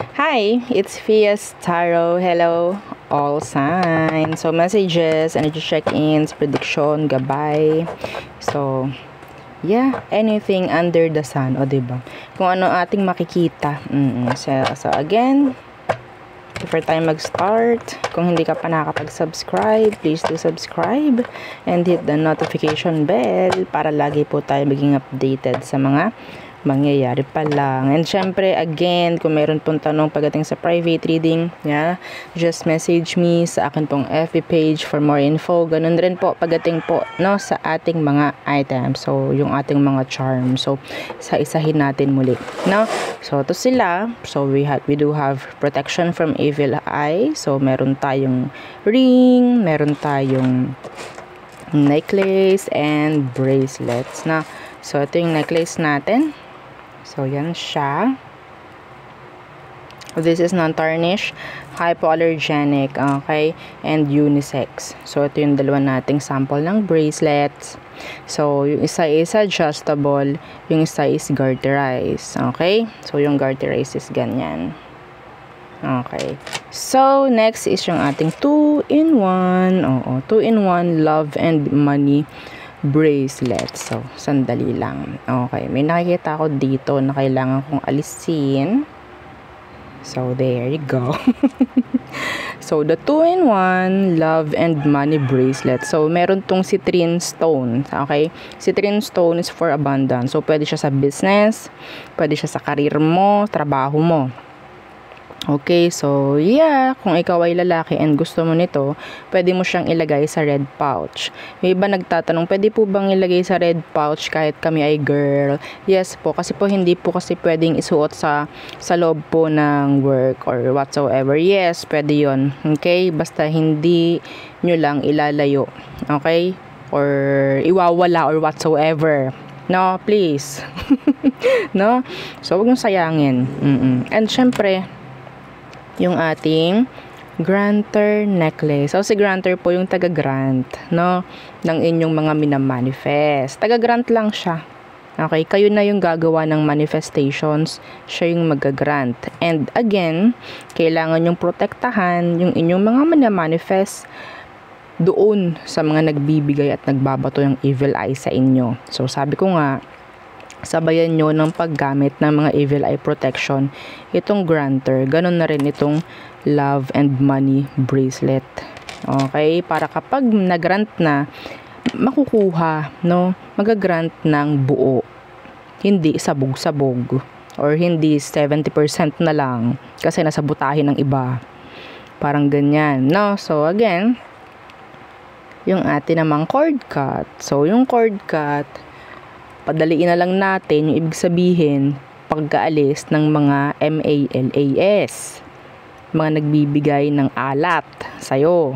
Hi, it's Fias Tarot. Hello, all signs. So, messages, energy check-ins, prediction, gabay. So, yeah, anything under the sun. O, diba? Kung ano ating makikita. So, again, before tayo mag-start, kung hindi ka pa nakakapag-subscribe, please do subscribe and hit the notification bell para lagi po tayo maging updated sa mga mangyayari pa lang. And syempre, again, kung meron pong tanong pagdating sa private reading, yeah, just message me sa akin pong FB page for more info. Ganun rin po pagdating po, no, sa ating mga items. So, yung ating mga charm. So, isa-isahin natin muli, no? So, to sila. So, we do have protection from evil eye. So, meron tayong ring, meron tayong necklace and bracelets, na. So, ito yung necklace natin. So, yan siya. This is non-tarnish, hypoallergenic, okay, and unisex. So, ito yung dalawa nating sample ng bracelets. So, yung isa is adjustable, yung isa is garterized, okay? So, yung garterized is ganyan. Okay. So, next is yung ating 2-in-1. Oo, 2-in-1 love and money bracelet. So, sandali lang. Okay, may nakikita ako dito na kailangan kong alisin. So, there you go. So, the 2-in-1 love and money bracelet. So, meron tong citrine stone. Okay? Citrine stone is for abundance. So, pwede siya sa business, pwede siya sa career mo, trabaho mo. Okay, so yeah, kung ikaw ay lalaki and gusto mo nito, pwede mo siyang ilagay sa red pouch. May iba nagtatanong, pwede po bang ilagay sa red pouch kahit kami ay girl? Yes po, kasi po hindi po kasi pwedeng isuot sa loob po ng work or whatsoever. Yes, pwede yon. Okay, basta hindi nyo lang ilalayo. Okay? Or iwawala or whatsoever. No, please. No? So, huwag nyo sayangin. And syempre, yung ating granter necklace. So, si granter po yung taga-grant, no, ng inyong mga minamanifest. Taga-grant lang siya. Okay, kayo na yung gagawa ng manifestations, siya yung mag-grant. And again, kailangan yung protektahan yung inyong mga minamanifest doon sa mga nagbibigay at nagbabato ng evil eye sa inyo. So, sabi ko nga, sabayan nyo ng paggamit ng mga evil eye protection itong granter, ganun na rin itong love and money bracelet. Okay, para kapag nag-grant na, makukuha, no, mag-grant ng buo, hindi sabog-sabog or hindi 70% na lang kasi nasa butahin ng iba, parang ganyan, no. So again, yung atin namang cord cut. So yung cord cut, padaliin na lang natin yung ibig sabihin pagkaalis ng mga MALAS, mga nagbibigay ng alat sa'yo.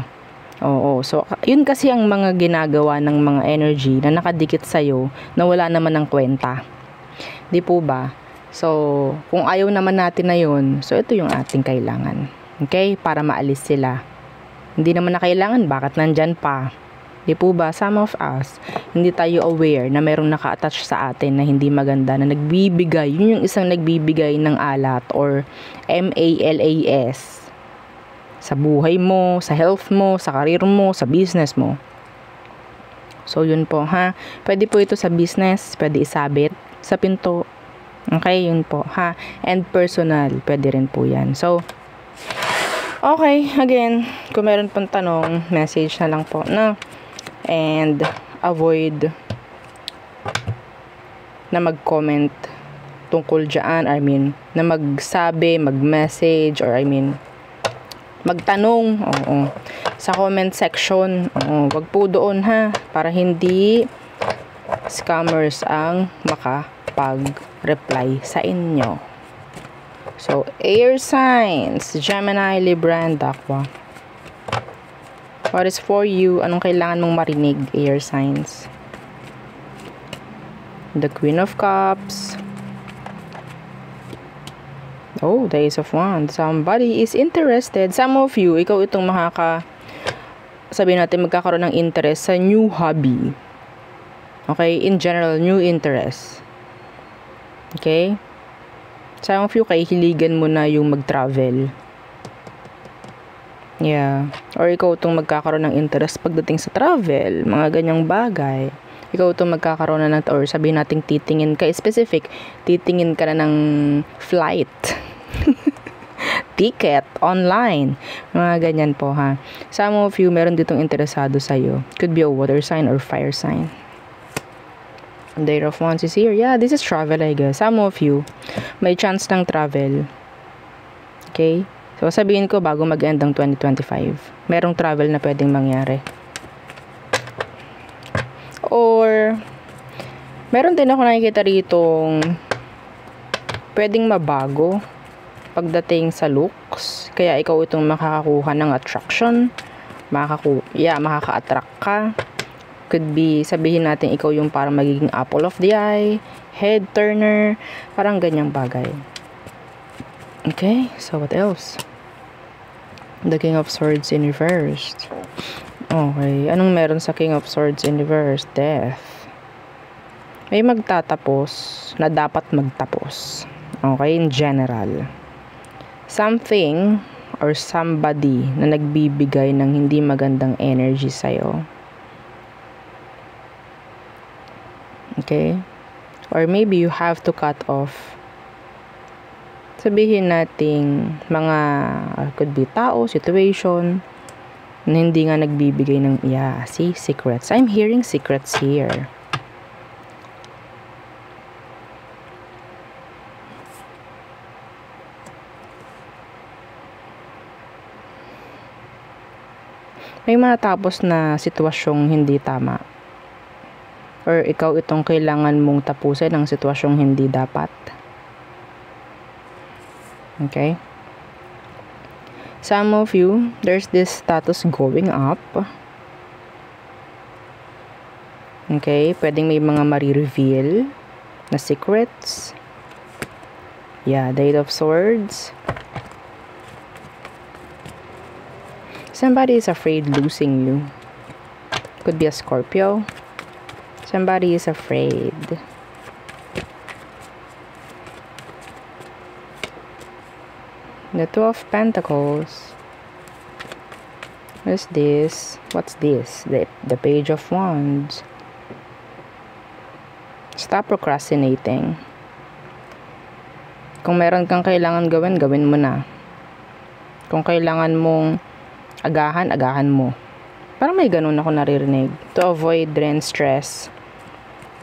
Oo, so yun kasi ang mga ginagawa ng mga energy na nakadikit sa'yo na wala naman ng kwenta. Di po ba? So, kung ayaw naman natin na yun, so ito yung ating kailangan. Okay? Para maalis sila. Hindi naman na kailangan, bakit nandyan pa? Di po ba, some of us, hindi tayo aware na mayroong naka-attach sa atin na hindi maganda, na nagbibigay, yun yung isang nagbibigay ng alat or MALAS sa buhay mo, sa health mo, sa career mo, sa business mo. So, yun po, ha. Pwede po ito sa business, pwede isabit sa pinto. Okay, yun po, ha. And personal, pwede rin po yan. So, okay, again, kung meron pong tanong, message na lang po, na. And avoid na mag-comment tungkol dyan, na magsabi, mag-message, or magtanong, oo, sa comment section. Oo, wag po doon, ha, para hindi scammers ang makapag-reply sa inyo. So, air signs, Gemini, Libra, and Aqua. What is for you? Anong kailangan mong marinig, air signs? The Queen of Cups. Oh, the Ace of Wands. Somebody is interested. Some of you, ikaw itong sabihin natin, magkakaroon ng interest sa new hobby. Okay? In general, new interest. Okay? Some of you, kahihiligan mo na yung mag-travel. Yeah. Or ikaw itong magkakaroon ng interest pagdating sa travel, mga ganyang bagay. Ikaw itong magkakaroon na ng, or sabihin natin titingin ka, specific, titingin ka na ng flight. Ticket, online. Mga ganyan po ha. Some of you, meron ditong interesado sa'yo. Could be a water sign or fire sign. Date of Wands is here. Yeah, this is travel, I guess. Some of you, may chance ng travel. Okay? So, sabihin ko, bago mag-end ang 2025, merong travel na pwedeng mangyari. Or, meron din ako nakikita ritong pwedeng mabago pagdating sa looks. Kaya ikaw itong makakakuha ng attraction. Makaka-attract ka. Could be, sabihin natin, ikaw yung parang magiging apple of the eye, head turner, parang ganyang bagay. Okay, so what else? The King of Swords in reverse. Okay, anong meron sa King of Swords in reverse? Death. May magtatapos na dapat magtapos. Okay, in general. Something or somebody na nagbibigay ng hindi magandang energy sa'yo. Okay? Or maybe you have to cut off, sabihin nating mga, could be tao, situation, na hindi nga nagbibigay ng, see, secrets. I'm hearing secrets here. May matapos na sitwasyong hindi tama. Or ikaw itong kailangan mong tapusin ng sitwasyong hindi dapat. Okay? Some of you, there's this status going up. Okay? Pwedeng may mga marireveal na secrets. Yeah, Eight of Swords. Somebody is afraid losing you. Could be a Scorpio. Somebody is afraid. The Two of Pentacles. What is this? What's this? The Page of Wands. Stop procrastinating. Kung meron kang kailangan gawin, gawin mo na. Kung kailangan mong agahan mo. Parang may ganun ako naririnig. To avoid drain stress.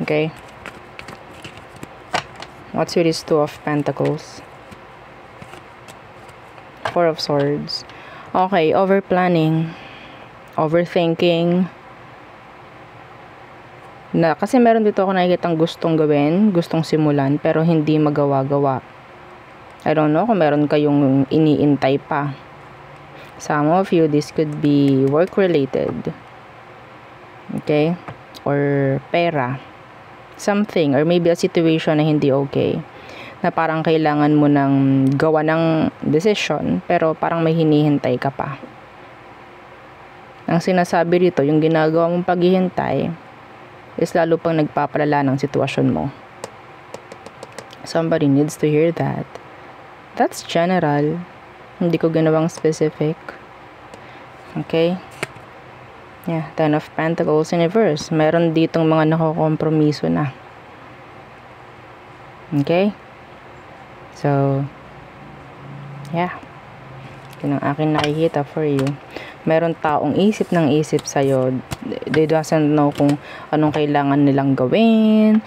Okay? What's with this Two of Pentacles? Four of Swords. Okay, over-planning. Overthinking. Kasi meron dito ako nakikitang gustong gawin, gustong simulan, pero hindi magawa-gawa. I don't know kung meron kayong iniintay pa. Some of you, this could be work-related. Okay? Or pera. Something, or maybe a situation na hindi okay. Na parang kailangan mo ng gawa ng decision, pero parang may hinihintay ka pa. Ang sinasabi dito, yung ginagawa mong paghihintay, is lalo pang nagpapalala ng sitwasyon mo. Somebody needs to hear that. That's general. Hindi ko ginawang specific. Okay? Yeah, Ten of Pentacles in reverse. Meron ditong mga nakokompromiso na. Okay? So, yeah. Yun ang akin nakikita for you. Meron taong isip ng isip sa'yo. They doesn't know kung anong kailangan nilang gawin.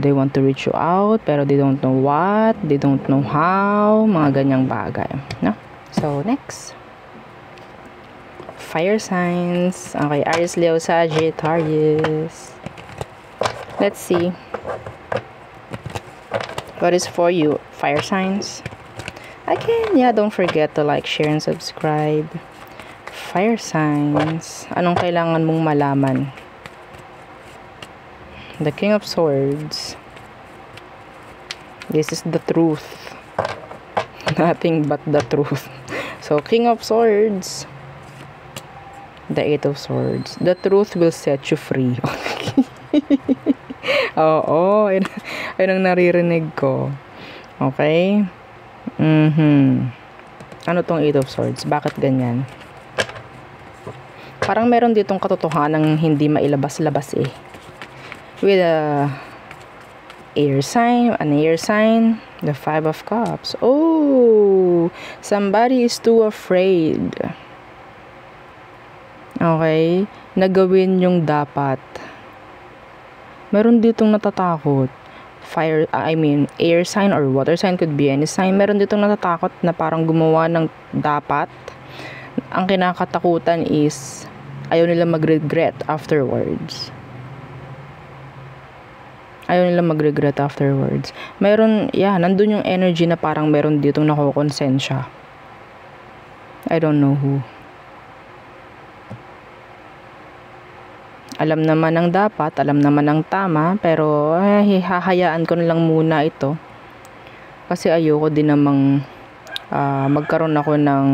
They want to reach you out, pero they don't know what. They don't know how. Mga ganyang bagay. No? So, next. Fire signs. Okay, Aries, Leo, Sagittarius. Let's see. What is for you? Fire signs. Again, yeah, don't forget to like, share, and subscribe. Fire signs. Anong kailangan mong malaman? The King of Swords. This is the truth. Nothing but the truth. So, King of Swords. The Eight of Swords. The truth will set you free. Oo, yun ang naririnig ko. Okay? Ano tong Eight of Swords? Bakit ganyan? Parang meron ditong katotohanan hindi mailabas-labas eh. With an air sign, the Five of Cups. Oh, somebody is too afraid. Okay? Nagawin yung dapat. Meron ditong natatakot. Air sign or water sign, could be any sign. Meron ditong natatakot na parang gumawa ng dapat. Ang kinakatakutan is ayaw nila mag-regret afterwards. Meron, nandun yung energy na parang meron ditong nakokonsensya. I don't know who. Alam naman ang dapat, alam naman ang tama, pero hahayaan ko na lang muna ito. Kasi ayoko din namang magkaroon ako ng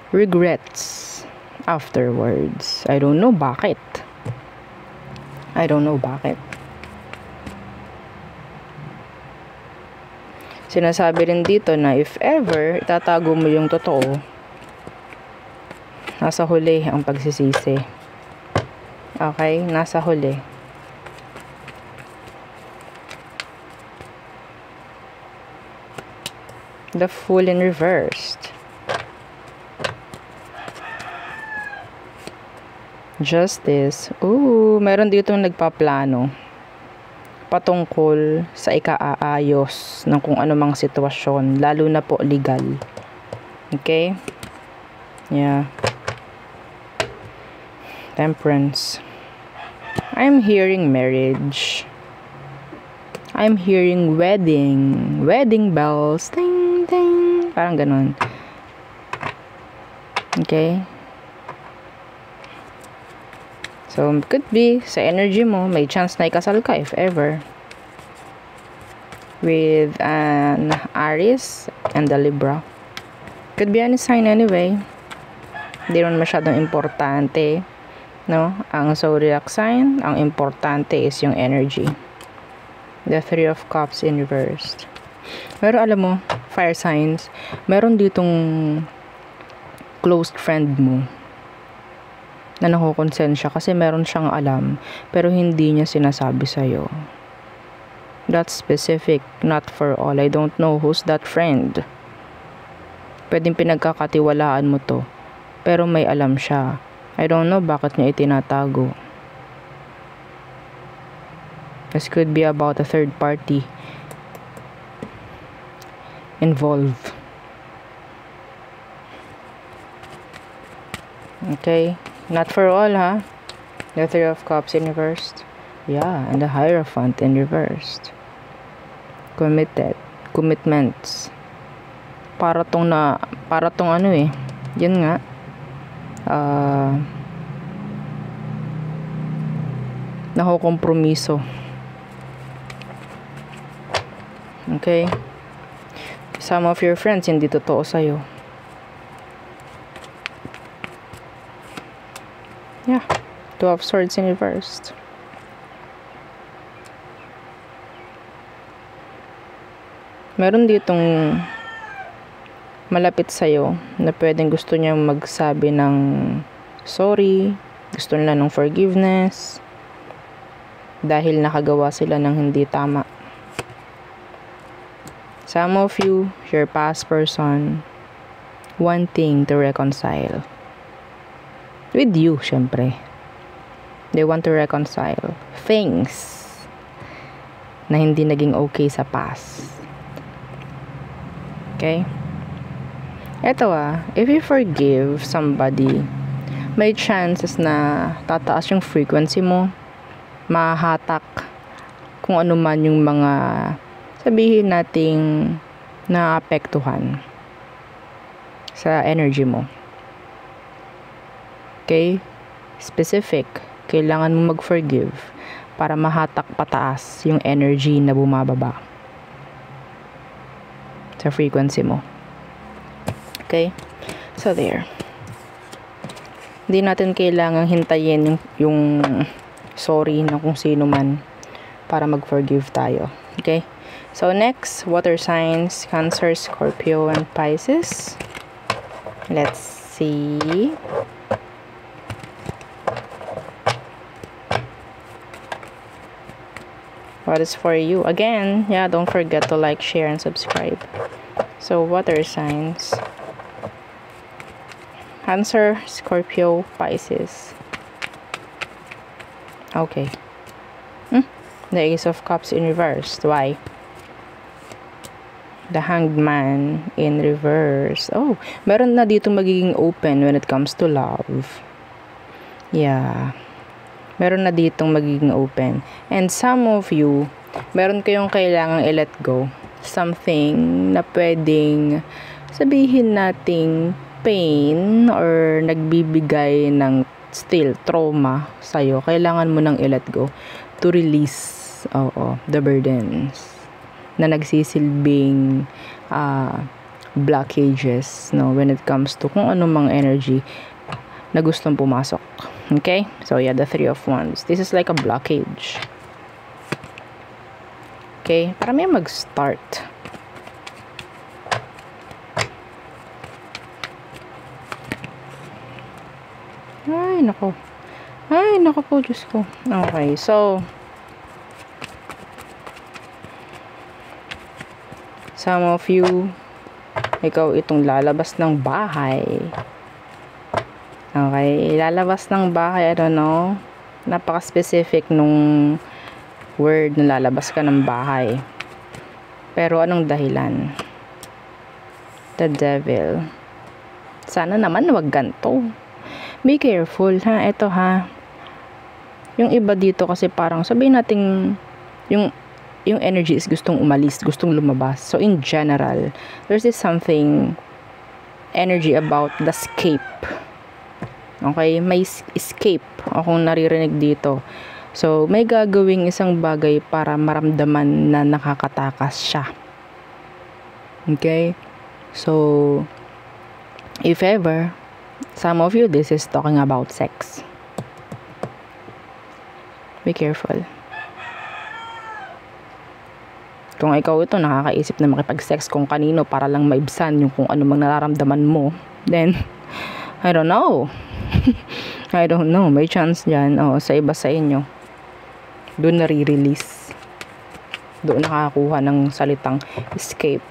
regrets afterwards. I don't know bakit. Sinasabi rin dito na if ever itatago mo yung totoo, nasa huli ang pagsisisi. Okay, nasa huli. The Fool in reversed. Justice. Ooh, meron ditong nagpaplano patungkol sa ikaaayos ng kung anumang sitwasyon, lalo na po legal. Okay? Yeah. Temperance. I'm hearing marriage. I'm hearing wedding. Wedding bells. Ding, ding. Parang ganun. Okay? So, could be, sa energy mo, may chance na ikasal ka, if ever. With an Aries and a Libra. Could be any sign anyway. Hindi rin masyadong importante. No? Ang zodiac sign, ang importante is yung energy. The Three of Cups in reversed. Pero alam mo, fire signs, meron ditong close friend mo na nakukonsensya kasi meron siyang alam pero hindi niya sinasabi sa'yo. That's specific, not for all. I don't know who's that friend. Pwedeng pinagkakatiwalaan mo to pero may alam siya. I don't know bakit niya itinatago. This could be about a third party involved. Okay, not for all, ha? The Three of Cups in reversed. Yeah, and the Hierophant in reversed. Commitments. Para tong ano eh. Yun nga. Nakukompromiso. Okay? Some of your friends hindi totoo sa'yo. Yeah. Two of Swords in reversed. Meron ditong malapit sa'yo na pwedeng gusto niya magsabi ng sorry, gusto nila ng forgiveness dahil nakagawa sila ng hindi tama. Some of you, your past person, wanting to reconcile. With you, syempre. They want to reconcile things na hindi naging okay sa past. Okay? Eto if you forgive somebody, may chances na tataas yung frequency mo, mahahatak kung ano man yung mga sabihin nating naapektuhan sa energy mo. Okay? Specific. Kailangan mo mag-forgive para mahatak pataas yung energy na bumababa sa frequency mo. Okay? So, there. Hindi natin kailangang hintayin yung sorry na kung sino man para mag-forgive tayo. Okay? So next, water signs, Cancer, Scorpio, and Pisces. Let's see. What is for you? Again, yeah, don't forget to like, share, and subscribe. So water signs, Cancer, Scorpio, Pisces. Okay. The Ace of Cups in reverse. Why? The Hanged Man in reverse. Oh, meron na dito magiging open when it comes to love. Yeah. Meron na ditong magiging open. And some of you, meron kayong kailangang i-let go. Something na pwedeng sabihin nating pain or nagbibigay ng still trauma sa'yo. Kailangan mo nang i-let go to release the burdens na nagsisilbing blockages, no, when it comes to kung anong mga energy na gustong pumasok. Okay? So yeah, the Three of Wands. This is like a blockage. Okay? Para may mag-start. Ay, nako. Ay, nako po, Diyos ko. Okay, so some of you, ikaw itong lalabas ng bahay. Okay, lalabas ng bahay, I don't know. Napaka-specific nung word na lalabas ka ng bahay. Pero anong dahilan? The Devil. Sana naman wag ganito. Be careful, ha? Ito, ha? Yung iba dito kasi parang sabihin natin yung energy is gustong umalis, gustong lumabas. So in general, there's this something energy about the escape. Okay, may escape akong naririnig dito. So may gagawing isang bagay para maramdaman na nakakatakas siya. Okay? So if ever, some of you, this is talking about sex. Be careful. Kung ikaw ito nakakaisip na makipag-sex kung kanino para lang maibsan yung kung ano mang nararamdaman mo, then I don't know. I don't know. May chance dyan. Sa iba sa inyo. Doon nare-release. Doon nakakakuha ng salitang escape.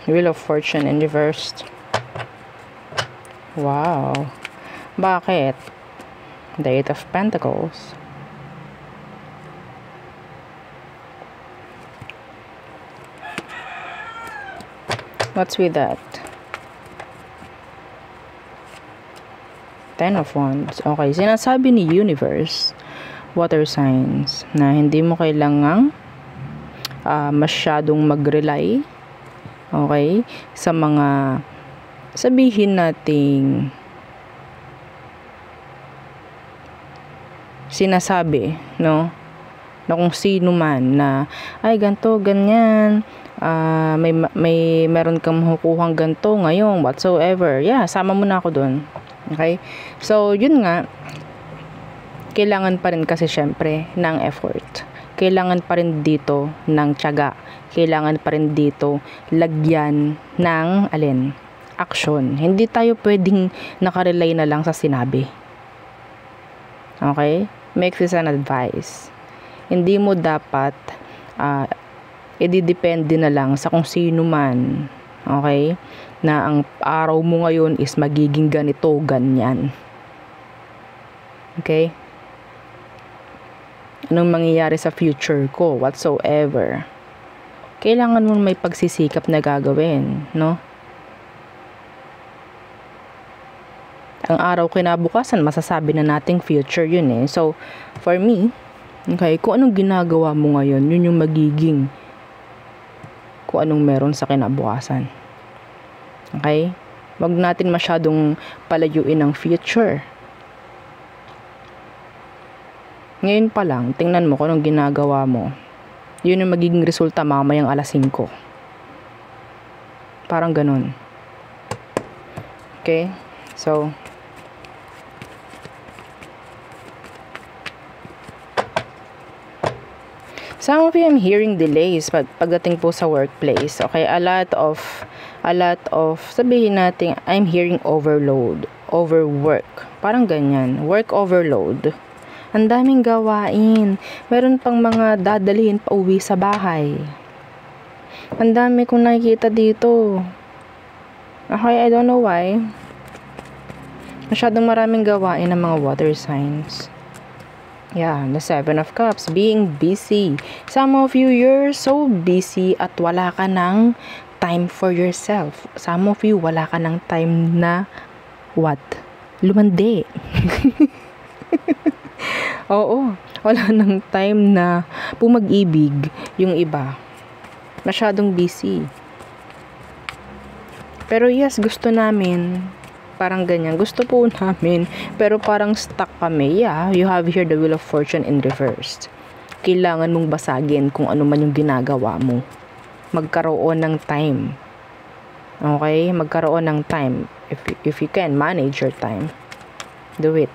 Wheel of Fortune in reversed. Wow. Bakit? The Eight of Pentacles. What's with that? Ten of Wands. Okay, sinasabi ni Universe, water signs, na hindi mo kailangang masyadong mag-rely, okay, sa mga sabihin nating sinasabi, no, na kung sino man na ay ganto ganyan, meron kang makukuhang ganto ngayon whatsoever, yeah, sama mo na ako doon. Okay, so yun nga, kailangan pa rin kasi syempre ng effort, kailangan pa rin dito ng tiyaga, kailangan pa rin dito lagyan ng action. Hindi tayo pwedeng nakarely na lang sa sinabi. Okay? Make this an advice. Hindi mo dapat ididepende na lang sa kung sino man. Okay? Na ang araw mo ngayon is magiging ganito, ganyan. Okay? Anong mangyayari sa future ko, whatsoever. Kailangan mo may pagsisikap na gagawin, no? Ang araw kinabukasan, masasabi na nating future yun eh. So, for me, okay, kung anong ginagawa mo ngayon, yun yung magiging kung anong meron sa kinabukasan. Okay? Wag natin masyadong palayuin ang future. Ngayon pa lang, tingnan mo kung anong ginagawa mo. Yun yung magiging resulta mamayang alas 5. Parang ganun. Okay? So, Some of you, I'm hearing delays pagdating po sa workplace. Okay, a lot of, sabihin natin, I'm hearing overload, overwork. Parang ganyan, work overload. Ang daming gawain. Meron pang mga dadalhin pa uwi sa bahay. Ang dami kong nakikita dito. Okay, I don't know why. Masyadong maraming gawain ng mga water signs. Yeah, the Seven of Cups, being busy. Some of you, you're so busy at wala ka ng time for yourself. Some of you, wala ka ng time na, what? Lumandi. Oo, wala ng time na pumag-ibig yung iba. Masyadong busy. Pero yes, gusto namin. Parang ganyan. Gusto po namin. Pero parang stuck kami. Yeah, you have here the Wheel of Fortune in reverse. Kailangan mong basagin kung ano man yung ginagawa mo. Magkaroon ng time. Okay? Magkaroon ng time. If you can manage your time, do it.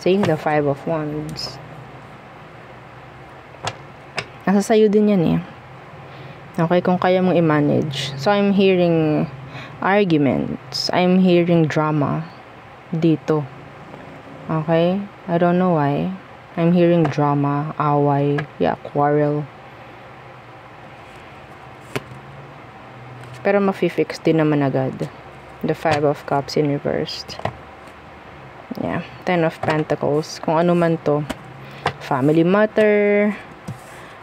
Seeing the Five of Wands. Nasa sayo din yan eh. Okay? Kung kaya mong i-manage. So, I'm hearing arguments. I'm hearing drama dito. Okay? I don't know why. I'm hearing drama, away, yeah, quarrel. Pero mafi-fix din naman agad. The Five of Cups in reversed. Yeah, Ten of Pentacles. Kung ano man to. Family matter,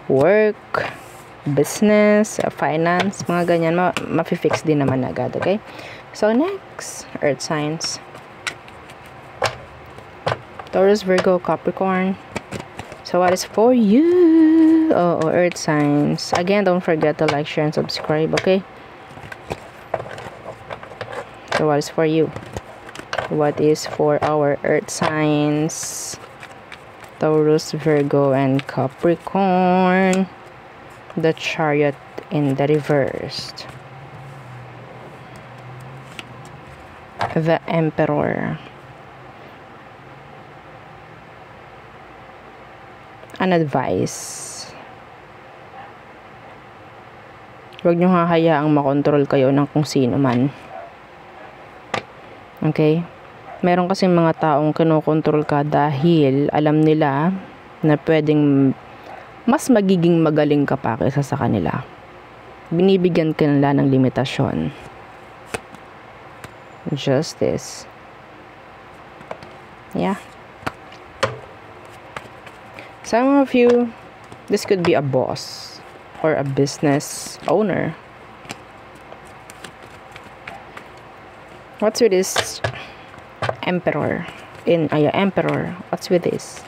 work, business, finance, mga ganyan, mafi-fix din naman agad, okay? So, next, earth signs. Taurus, Virgo, Capricorn. So, what is for you? Oh, earth signs. Again, don't forget to like, share, and subscribe, okay? So, what is for you? What is for our earth signs? Taurus, Virgo, and Capricorn. The Chariot in the reversed. The Emperor. An advice. Huwag niyong hahayaang makontrol kayo ng kung sino man. Okay? Meron kasing mga taong kinokontrol ka dahil alam nila na pwedeng mas magiging magaling ka pa kaysa sa kanila. Binibigyan ka nila ng limitasyon. Justice. Yeah. Some of you, this could be a boss or a business owner. What's with this Emperor? Emperor. What's with this?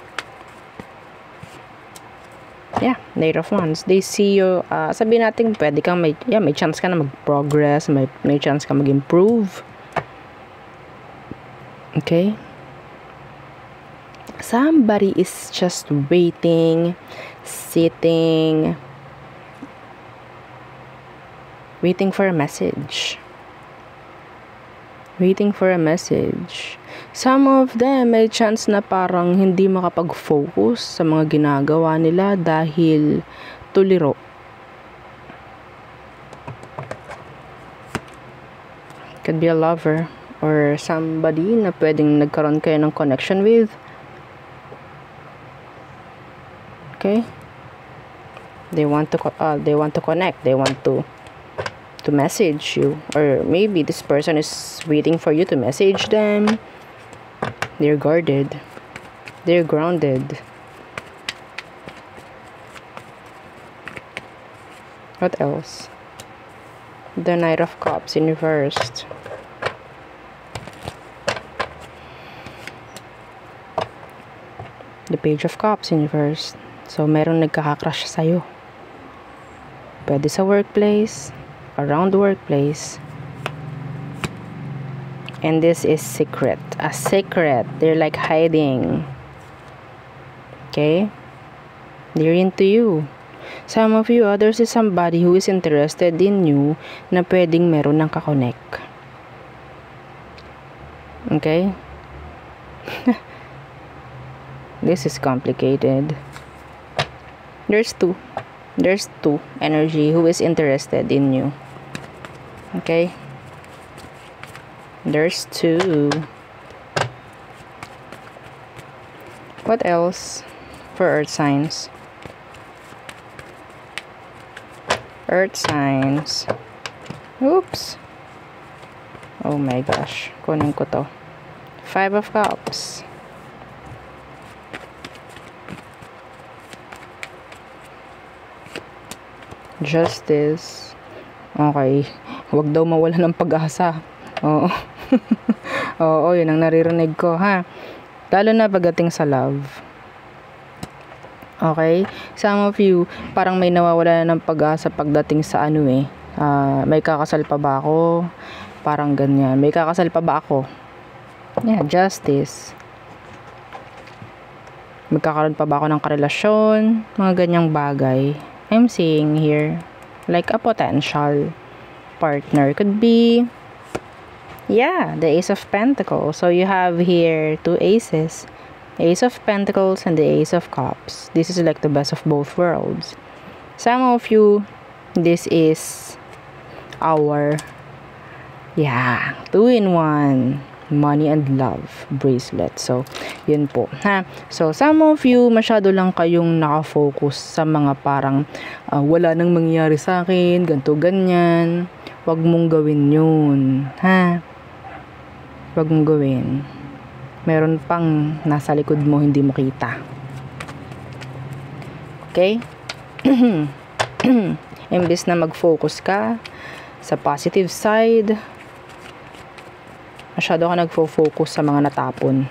Yeah, Knight of Wands. They see you, sabihin natin, pwede kang may chance ka na mag-progress, may chance ka mag-improve. Okay? Somebody is just waiting, sitting, waiting for a message. Waiting for a message. Some of them may chance na parang hindi makapag-focus sa mga ginagawa nila dahil tuliro. Could be a lover or somebody na pwedeng nagkaroon kayo ng connection with. Okay? They want to connect. They want to message you, or maybe this person is waiting for you to message them. They're guarded, they're grounded. What else? The Knight of Cups in reversed. The Page of Cups in reversed. So meron nagkaka-crush sa'yo. Pwede sa workplace, around the workplace. And this is secret. A secret. They're like hiding. Okay? They're into you. Some of you, others is somebody who is interested in you na pwedeng meron ng kakonek. Okay? This is complicated. There's two. There's two energy who is interested in you. Okay? There's two. What else for earth signs? Earth signs. Oops. Oh my gosh. Kunin ko to. 5 of Cups. Justice. Okay. Huwag daw mawala ng pag-asa. Oo. Oo, yun ang naririnig ko, ha? Lalo na pagdating sa love. Okay? Some of you, parang may nawawala na ng pag-asa pagdating sa ano eh. May kakasal pa ba ako? Parang ganyan. May kakasal pa ba ako? Yeah, justice. Magkakaroon pa ba ako ng karelasyon? Mga ganyang bagay. I'm seeing here, like a potential partner. Could be, yeah, the Ace of Pentacles. So you have here 2 aces. Ace of Pentacles and the Ace of Cups. This is like the best of both worlds. Some of you, this is our, yeah, 2-in-1 money and love bracelet. So, yun po, ha? So, some of you, masyado lang kayong nakafocus sa mga parang wala nang mangyayari sa akin, ganto ganyan. Wag mong gawin yun, ha? Wag mong gawin. Meron pang nasa likod mo, hindi mo kita. Okay? Imbes na mag-focus ka sa positive side, masyado ka nagfo-focus sa mga natapon.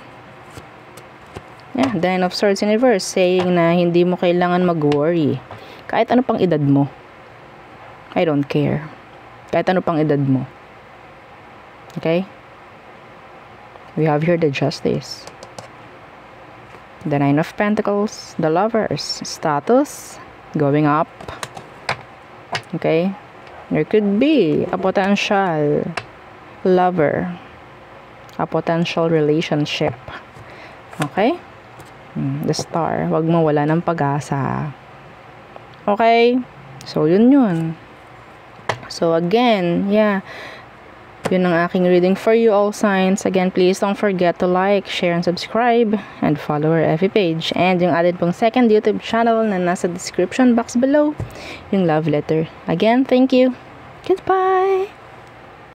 Yeah, the Nine of Swords in reverse, saying na hindi mo kailangan mag-worry. Kahit ano pang edad mo. I don't care. Kahit ano pang edad mo. Okay? We have here the Justice. The Nine of Pentacles, the Lovers, status, going up. Okay? There could be a potential lover. A potential relationship. Okay? The Star. Huwag mo wala ng pag-asa. Okay? So, yun. So, again, yeah. Yun ang aking reading for you, all signs. Again, please don't forget to like, share, and subscribe. And follow our FB page. And yung added pong second YouTube channel na nasa description box below. Yung love letter. Again, thank you. Goodbye!